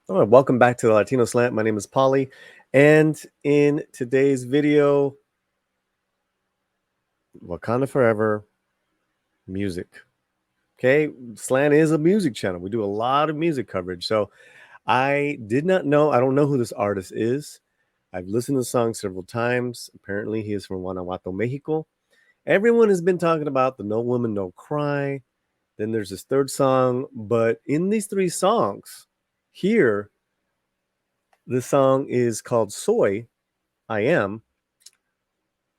All right, welcome back to the Latino Slant. My name is Paulie, and in today's video, Wakanda Forever music. Okay, Slant is a music channel. We do a lot of music coverage. So I did not know, I don't know who this artist is. I've listened to the song several times. Apparently, he is from Guanajuato, Mexico. Everyone has been talking about the No Woman, No Cry. Then there's this third song. But in these three songs, here, the song is called Soy, I Am.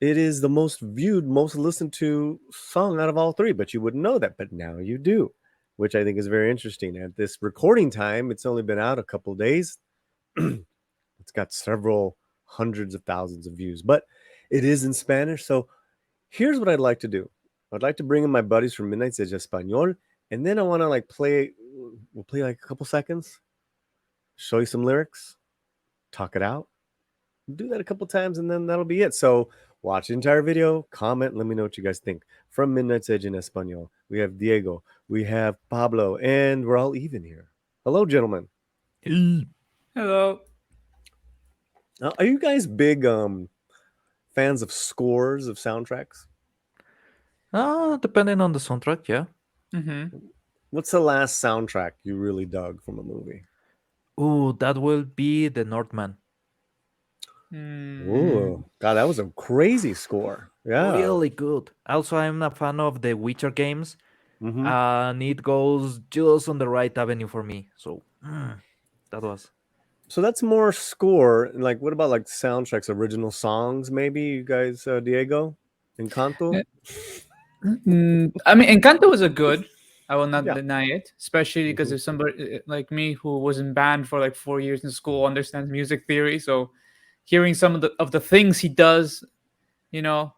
It is the most viewed, most listened to song out of all three, but you wouldn't know that. But now you do, which I think is very interesting. At this recording time, it's only been out a couple of days. It's got several hundreds of thousands of views, but it is in Spanish. So here's what I'd like to do. I'd like to bring in my buddies from Midnight's Edge Espanol, and then I want to we'll play like a couple seconds, show you some lyrics, talk it out, do that a couple times, and then that'll be it. So watch the entire video, comment, let me know what you guys think. From Midnight's Edge in Espanol, we have Diego, we have Pablo, and we're all even here. Hello, gentlemen. Hello. Are you guys big fans of scores of soundtracks? Depending on the soundtrack, yeah. Mm-hmm. What's the last soundtrack you really dug from a movie? Ooh, that will be the Northman. Ooh, God, that was a crazy score. Yeah. Really good. Also, I'm a fan of the Witcher games, Mm-hmm. and it goes just on the right avenue for me. So, that was. So that's more score. Like, what about like soundtracks, original songs? Maybe you guys, Diego, Encanto. I mean, Encanto was a good. I will not Yeah. deny it, especially because Mhm. if somebody like me who was in band for like 4 years in school understands music theory, so hearing some of the things he does, you know,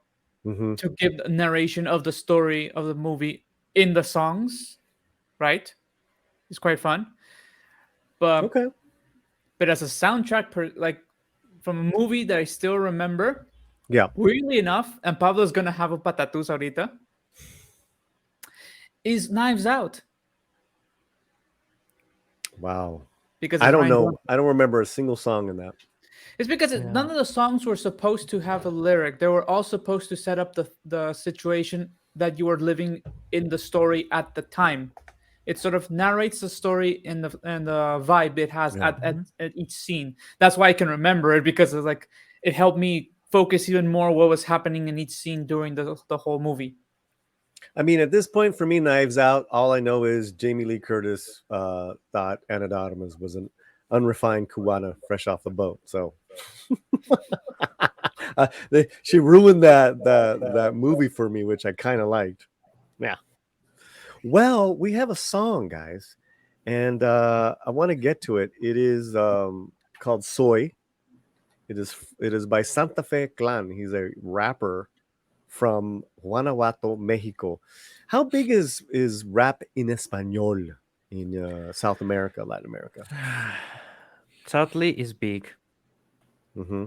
Mm-hmm. to give the narration of the story of the movie in the songs, right, is quite fun. But Okay. as a soundtrack, like from a movie that I still remember, Yeah. weirdly enough, and Pablo's gonna have a patatus ahorita, is Knives Out Wow. because I it's don't Ryan know. Johnson. I don't remember a single song in that. It's because Yeah. none of the songs were supposed to have a lyric. They were all supposed to set up the situation that you were living in the story at the time. It sort of narrates the story and the vibe it has Yeah. at each scene. That's why I can remember it because it's like it helped me focus even more what was happening in each scene during the whole movie. I mean, at this point, for me, Knives Out, all I know is Jamie Lee Curtis thought Anna de Armas was an unrefined Cubana fresh off the boat. So she ruined that movie for me, which I kind of liked. Yeah. Well, we have a song, guys, and I want to get to it. It is called Soy. It is by Santa Fe Clan. He's a rapper from Guanajuato, Mexico. How big is rap in español in South America, Latin America? Sadly, is big. Mm-hmm.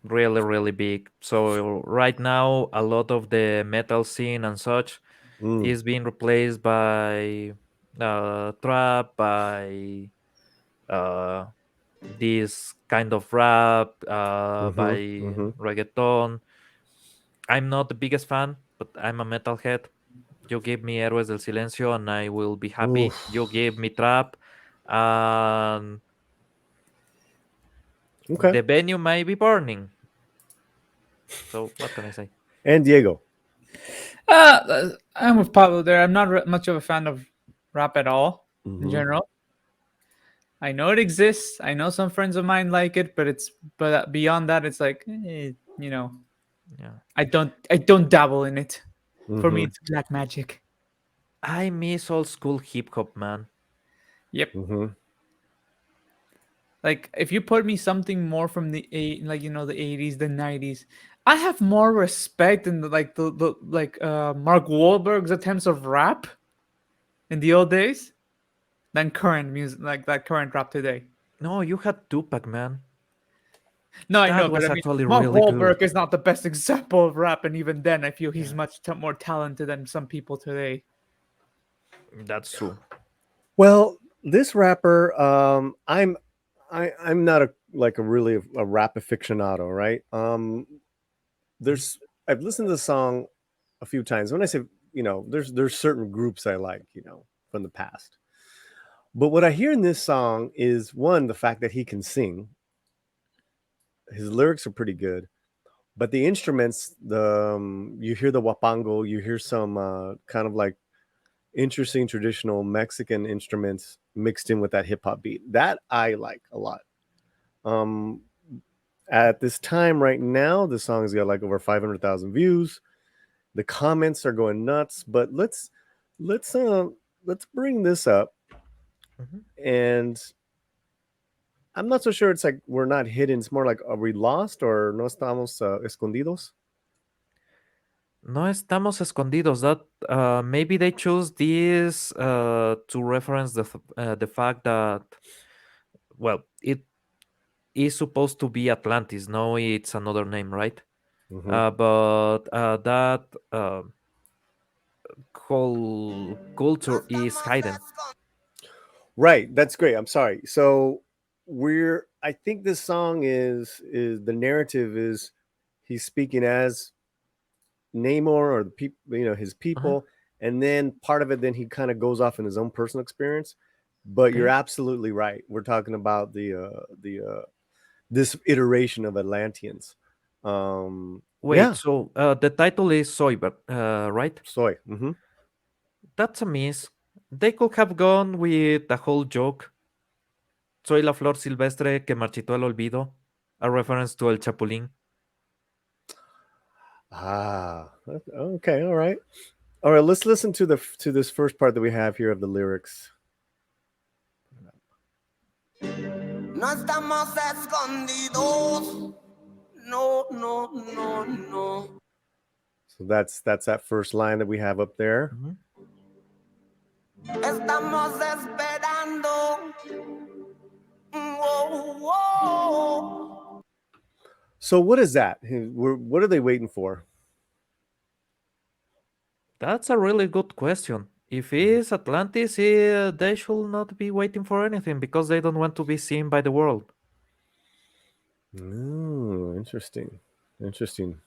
Really, really big. So, right now, a lot of the metal scene and such Mm. is being replaced by trap, by uh, this kind of rap, Mm-hmm. by Mm-hmm. reggaeton. I'm not the biggest fan, but I'm a metalhead. You give me Héroes del Silencio and I will be happy. Oof. You give me Trap, and Okay. the venue might be burning. So, what can I say? And Diego. I'm with Pablo there. I'm not much of a fan of rap at all in Mm-hmm. general. I know it exists. I know some friends of mine like it, but beyond that, it's like Yeah. I don't dabble in it. For me, Mm-hmm. it's black magic. I miss old school hip hop, man. Yep. Mm-hmm. Like if you put me something more from the 80s, the 90s, I have more respect in the Mark Wahlberg's attempts of rap in the old days than current music like that current rap today. No, you had Tupac, man. No, I That know, but was I mean, actually Mark really good. Wahlberg is not the best example of rap, and even then, I feel he's much more talented than some people today. That's true. Well, This rapper, I'm not a like a really a rap aficionado, right? Mhm. There's I've listened to the song a few times. When I say, there's certain groups I like, from the past. But what I hear in this song is one, the fact that he can sing. His lyrics are pretty good, but the instruments, the you hear the wapango, you hear some kind of like interesting traditional Mexican instruments mixed in with that hip hop beat. That I like a lot. Um, at this time right now, the song's got like over 500,000 views. The comments are going nuts, but let's uh let's bring this up. Mhm. And I'm not so sure it's like we're not hidden. It's more like, are we lost or no estamos escondidos? No estamos escondidos. That maybe they choose this to reference the fact that, well, it is supposed to be Atlantis. No, it's another name, right? Hmm. But that whole culture is hidden. Right, that's great. I'm sorry. So I think this song is the narrative is he's speaking as Namor or the people, his Uh-huh. people, and then part of it, then he kind of goes off in his own personal experience. But you're Okay. absolutely right. We're talking about the this iteration of Atlanteans. Wait, Yeah, so the title is Soy, but right? soy. Hmm. That's a miss. They could have gone with the whole joke. Soy la flor silvestre que marchitó al olvido, a reference to El Chapulín. Ah, okay, all right, all right. Let's listen to this first part that we have here of the lyrics. No estamos escondidos. No, no, no, no. So that's that first line that we have up there. Mhm. Estamos esperando. Whoa, whoa. So what is that? What are they waiting for? That's a really good question. If it's Atlantis, they should not be waiting for anything because they don't want to be seen by the world. Oh, interesting, interesting.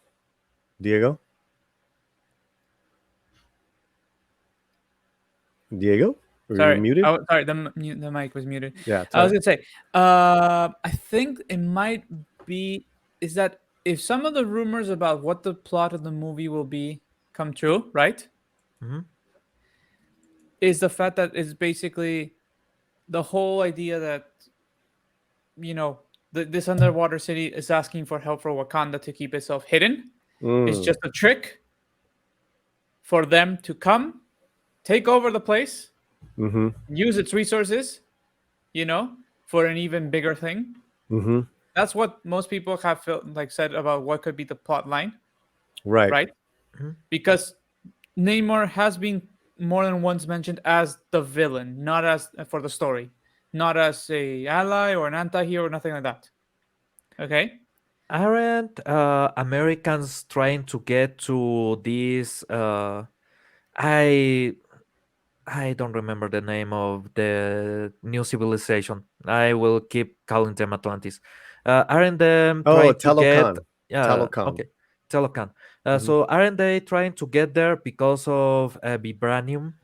Diego, Diego, are you Sorry. muted? Oh, sorry. The mic was muted. Yeah, it's I all was right. gonna say. I think it might be is that if some of the rumors about what the plot of the movie will be come true, right? Mhm. Is the fact that it's basically the whole idea that this underwater city is asking for help for Wakanda to keep itself hidden. It's Mm, just a trick for them to come, take over the place, mm-hmm, use its resources, you know, for an even bigger thing. mm-hmm. That's what most people have felt like said about what could be the plot line, Right. right? Mhm. Because Namor has been more than once mentioned as the villain, not as for the story, not as a ally or an anti-hero, nothing like that. Okay. Aren't Americans trying to get to this? I I don't remember the name of the new civilization. I will keep calling them Atlantis. Aren't them Oh, trying to get? Talokan. Talokan. Okay, Telocan. Hmm. So aren't they trying to get there because of vibranium?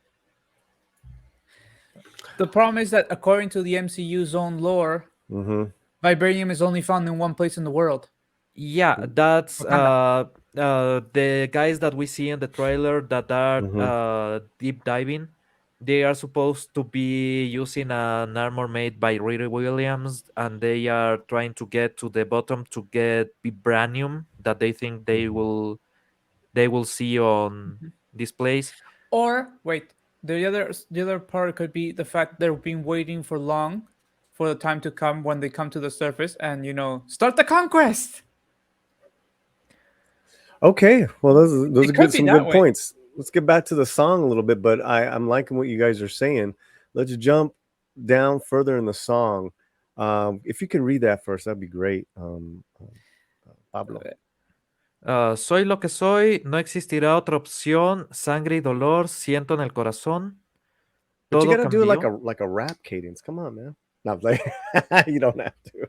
The problem is that according to the MCU's own lore, Hmm. vibranium is only found in one place in the world, Yeah, that's Wakanda. the guys that we see in the trailer that are Hmm. deep diving. They are supposed to be using an armor made by Riri Williams, and they are trying to get to the bottom to get vibranium that they think they will see on Mhm. this place. Or wait, the other part could be the fact they've been waiting for long for the time to come when they come to the surface and start the conquest. Okay. Well, those are It could good. be Some that good way. points. Let's get back to the song a little bit, but I'm liking what you guys are saying. Let's jump down further in the song. If you can read that first, that'd be great. Pablo. Soy lo que soy, no existirá otra opción, sangre y dolor siento en el corazón. But you Todo gotta do it cambió. like a rap cadence. Come on, man. No, like you don't have to.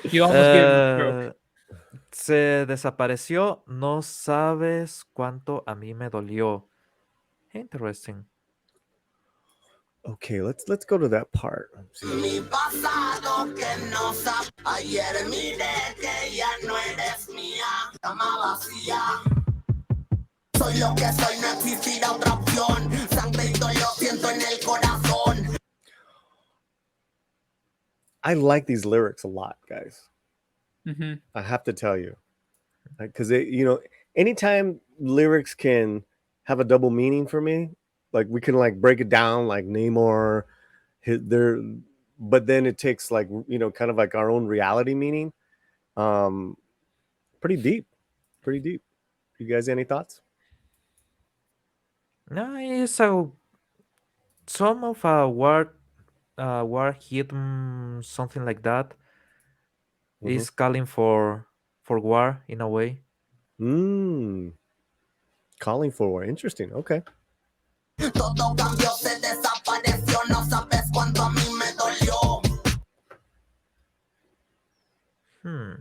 You almost gave him a stroke. Eh, Se desapareció. No sabes cuánto a mí me dolió. Interesting. Okay, let's go to that part. Let's see. Mi pasado que no sabes. Ayer miré que ya no eres mía. Cama vacía. Soy lo que soy, no existirá otra opción. Sangre y dolor siento en el corazón. I like these lyrics a lot, guys. Hmm. I have to tell you, because anytime lyrics can have a double meaning for me, like we can like break it down, like Namor, there, but then it takes like kind of like our own reality meaning. Um, pretty deep, pretty deep. You guys, any thoughts? No, it's a some of a war hymn, something like that, Mm-hmm. is calling for war in a way. Mm, calling for interesting. Okay. Todo cambió, se desapareció. No sabes cuánto a mí me dolió. Hmm.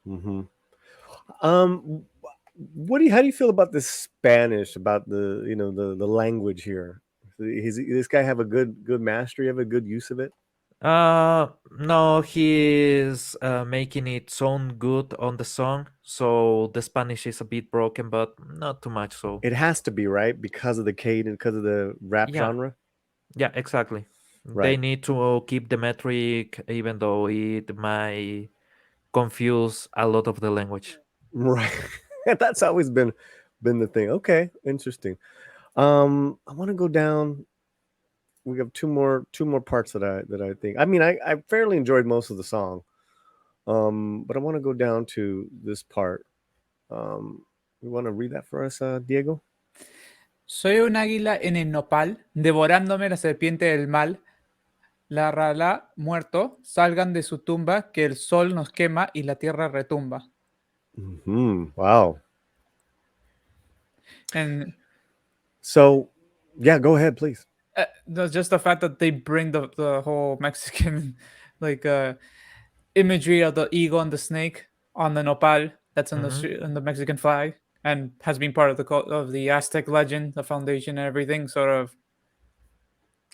Mm-hmm. Um, how do you feel about this Spanish? About the language here? This guy have a good mastery of a good use of it? No, he's making it sound good on the song, so the Spanish is a bit broken, but not too much so. It has to be right because of the cadence, because of the rap Yeah, genre, yeah, exactly. They right? need to keep the metric, even though it might confuse a lot of the language. Right. That's always been the thing. Okay, interesting. I want to go down. We have two more parts that I think. I mean, I fairly enjoyed most of the song. But I want to go down to this part. You want to read that for us, Diego? Soy un águila en el nopal, devorándome la serpiente del mal. La rala muerto, salgan de su tumba, que el sol nos quema y la tierra retumba. Wow. And So, yeah, go ahead, please. just the fact that they bring the whole Mexican like imagery of the eagle and the snake on the nopal that's Mhm. on the Mexican flag and has been part of of the Aztec legend, the foundation, and everything. Sort of.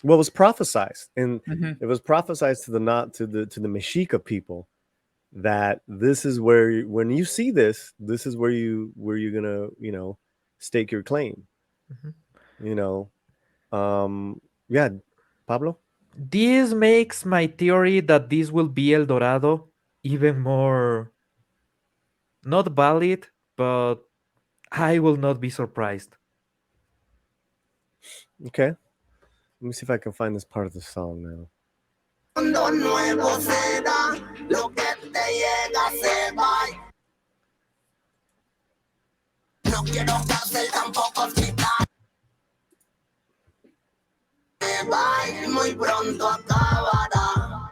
Well, it was prophesized, and Hmm. it was prophesized to the not to the Mexica people that this is where when you see this is where you're gonna stake your claim. Mhm. You know, yeah, Pablo. This makes my theory that this will be El Dorado even more not valid, but I will not be surprised. Okay, let me see if I can find this part of the song now. Mundo nuevo será. Lo que te llega se va. No quiero cárcel, tampoco hospital. Me va y muy pronto acabará.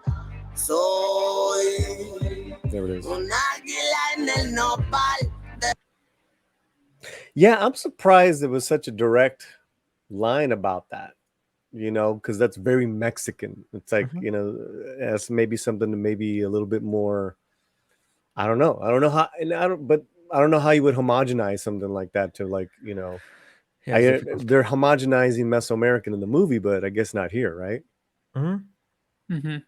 Soy There it is. un águila en el nopal. Yeah, I'm surprised it was such a direct line about that. Because that's very Mexican. It's like Mhm. as maybe something to maybe a little bit more. I don't know. I don't know how, and I don't know how you would homogenize something like that to like Yeah, it's difficult. they're homogenizing Mesoamerican in the movie, but I guess not here, right? Mhm. Hmm. I mean,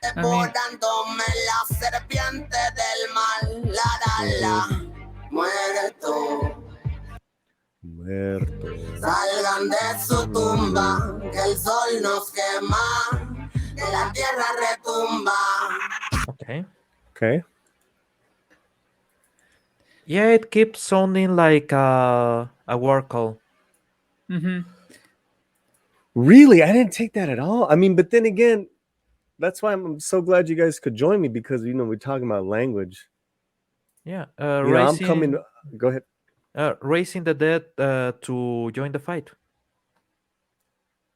Devorándome la serpiente del mal. La la Mm-hmm. la. Muerto. Muerto. Salgan de su tumba, que el sol nos quema, que la tierra retumba. Okay. Okay. Yeah, it keeps sounding like a war call. hmm Really, I didn't take that at all. I mean, but then again, that's why I'm so glad you guys could join me because we're talking about language. Yeah, I'm coming. Go ahead. raising the dead to join the fight,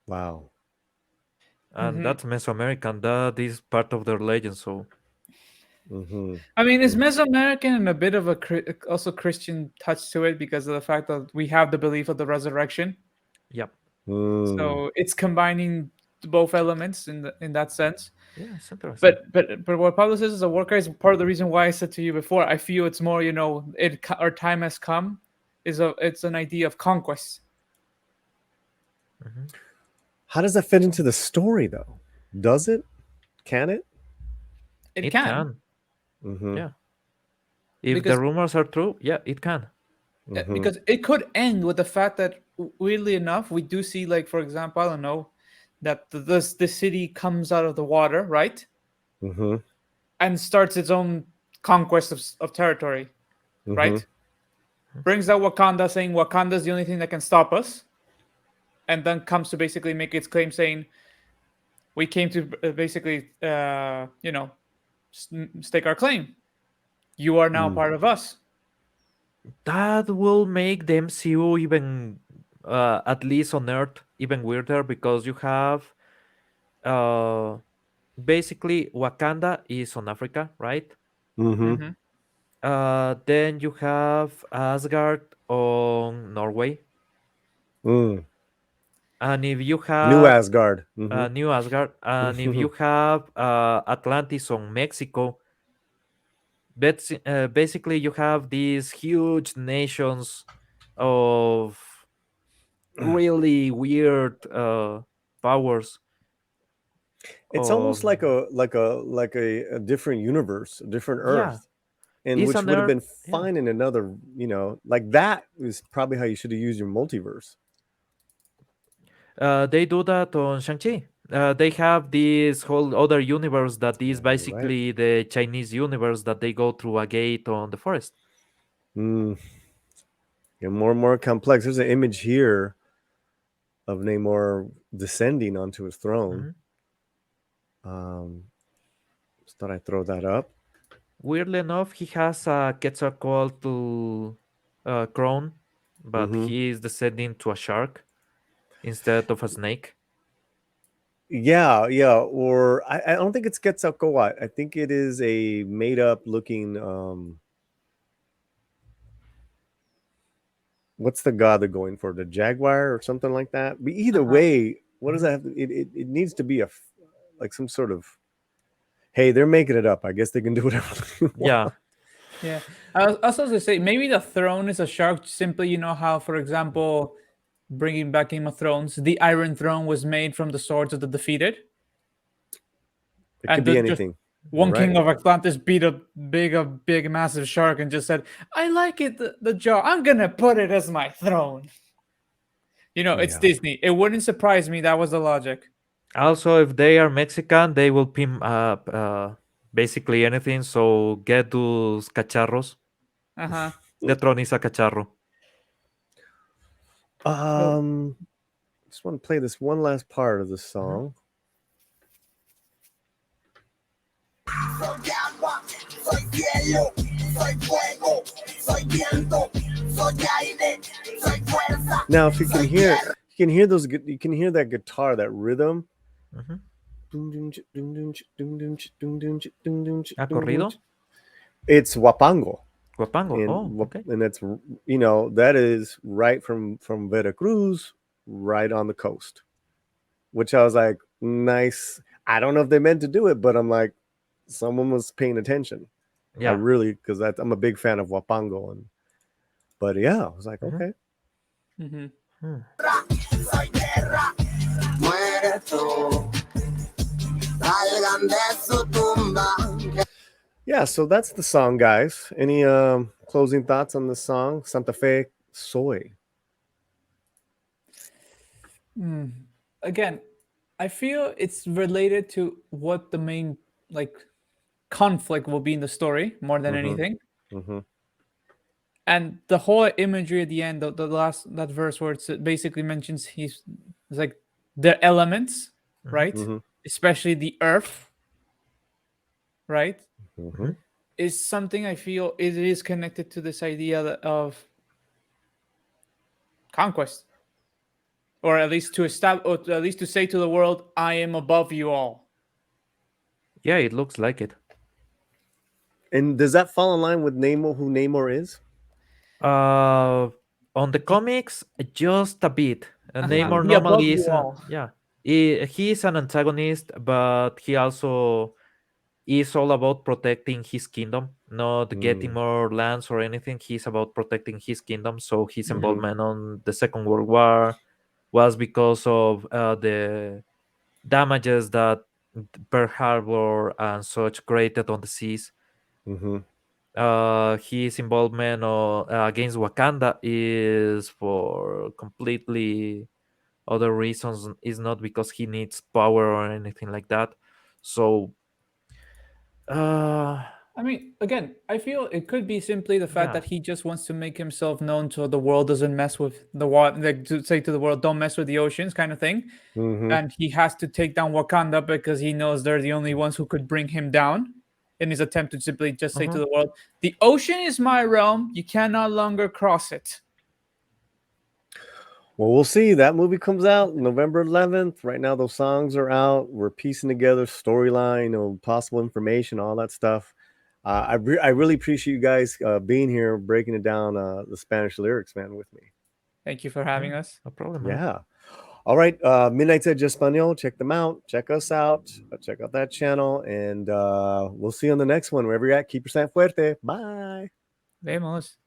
Wow. and hmm that's Mesoamerican. That is part of their legend. So Mm-hmm. I mean, it's Mesoamerican and a bit of a also Christian touch to it because of the fact that we have the belief of the resurrection. Yep. Mm. So it's combining both elements in that sense. Yeah, it's interesting. But what Pablo says is a worker is part of the reason why I said to you before. I feel it's more, our time has come. It's an idea of conquest. Hmm. How does that fit into the story, though? Does it? Can it? It It can, can. Mm-hmm. Yeah. If the because rumors are true, yeah, it can. Mm-hmm. because it could end with the fact that, weirdly enough, we do see, like, for example, I don't know, that the city comes out of the water, right, Mm-hmm. and starts its own conquest of territory, Mm-hmm. right? Brings out Wakanda, saying Wakanda's the only thing that can stop us, and then comes to basically make its claim, saying we came to basically, stake our claim. You are now Mm. part of us. That will make the MCU even, at least on Earth, even weirder because you have, uh, basically Wakanda is on Africa, right? Mm-hmm. Hmm. Then you have Asgard on Norway, Mm. and if you New have Asgard. Mm-hmm. New Asgard, and if you have Atlantis on Mexico, basically you have these huge nations of really weird powers It's almost of, like a different universe, a different yeah, Earth, and it's which an would have Earth, been yeah. fine in another. Like that is probably how you should have used your multiverse. They do that on Shang-Chi. They have this whole other universe that is Yeah, you're right. basically the Chinese universe that they go through a gate on the forest. Mm. And more complex. There's an image here of Namor descending onto his throne. Mhm. Um, just thought I'd throw that up. Weirdly enough, he has a Quetzalcoatl crown, but Mm-hmm. he is descending to a shark instead of a snake. Yeah, yeah. Or I don't think it's Quetzalcoatl. I think it is a made up looking. What's the god they're going for? The jaguar or something like that. But either Uh-huh. way, what does Mhm. that have to? It needs to be like some sort of. Hey, they're making it up. I guess they can do whatever they want. Yeah, Yeah. I was also going to say, maybe the throne is a shark. Simply, how, for example, bringing back Game of Thrones, the Iron Throne was made from the swords of the defeated, It could and be just anything. You're one right. king of Atlantis beat a big, massive shark and just said, "I like it, the jaw. I'm gonna put it as my throne." It's Yeah. Disney. It wouldn't surprise me that was the logic. also, if they are Mexican, they will pimp up basically anything. So get those cacharros. Uh huh. The tron is a cacharro. So, Um. Just want to play this one last part of the Mhm. song. Soy agua, soy cielo, soy fuego, soy viento, soy aire, soy fuerza, Now, if you can soy hear, tierra. you can hear that guitar, that rhythm. Mhm. A corrido? It's Wapango, Guapango. Oh, okay. and that's that is right from Veracruz, right on the coast. Which I was like, nice. I don't know if they meant to do it, but I'm like, someone was paying attention. I Yeah. really because I'm a big fan of Wapango, but yeah, I was like, Mhm. okay. hmm Hmm. Soy guerra, muere tú, salgan de su tumba. Yeah, so that's the song, guys. Any closing thoughts on the song Santa Fe Soy? Again, I feel it's related to what the main, like, conflict will be in the story more than Mm-hmm. anything. Mm-hmm. And the whole imagery at the end, the last that verse where it basically mentions it's like the elements, Mhm. right? Mm-hmm. Especially the earth, right? Mm-hmm. Mhm. Is something I feel it is connected to this idea of conquest, or at least to establish, or at least to say to the world, "I am above you all." Yeah, it looks like it. And does that fall in line with who Namor is? Uh, on the comics, just a bit. Namor The above normally you is all. yeah. He is an antagonist, but he also is all about protecting his kingdom, not getting Mm, more lands or anything. He's about protecting his kingdom. So his mhm, involvement on the Second World War was because of the damages that Pearl Harbor and such created on the seas. mhm. His involvement against Wakanda is for completely other reasons. Is not because he needs power or anything like that. So, uh, I mean, again, I feel it could be simply the fact yeah. that he just wants to make himself known so the world doesn't mess with the water, like to say to the world, don't mess with the oceans, kind of thing. Mhm. And he has to take down Wakanda because he knows they're the only ones who could bring him down in his attempt to simply just say to Mhm. the world, the ocean is my realm, you can no longer cross it. Well, we'll see. That movie comes out November 11th. Right now, those songs are out. We're piecing together storyline, possible information, all that stuff. I really appreciate you guys being here, breaking it down, the Spanish lyrics, man, with me. Thank you for Yeah, having us. no problem, man. Yeah. All right. Midnight's Edge Espanol. Check them out. Check us out. Check out that channel. And we'll see you on the next one. Wherever you're at, keep your stand fuerte. Bye. Vemos.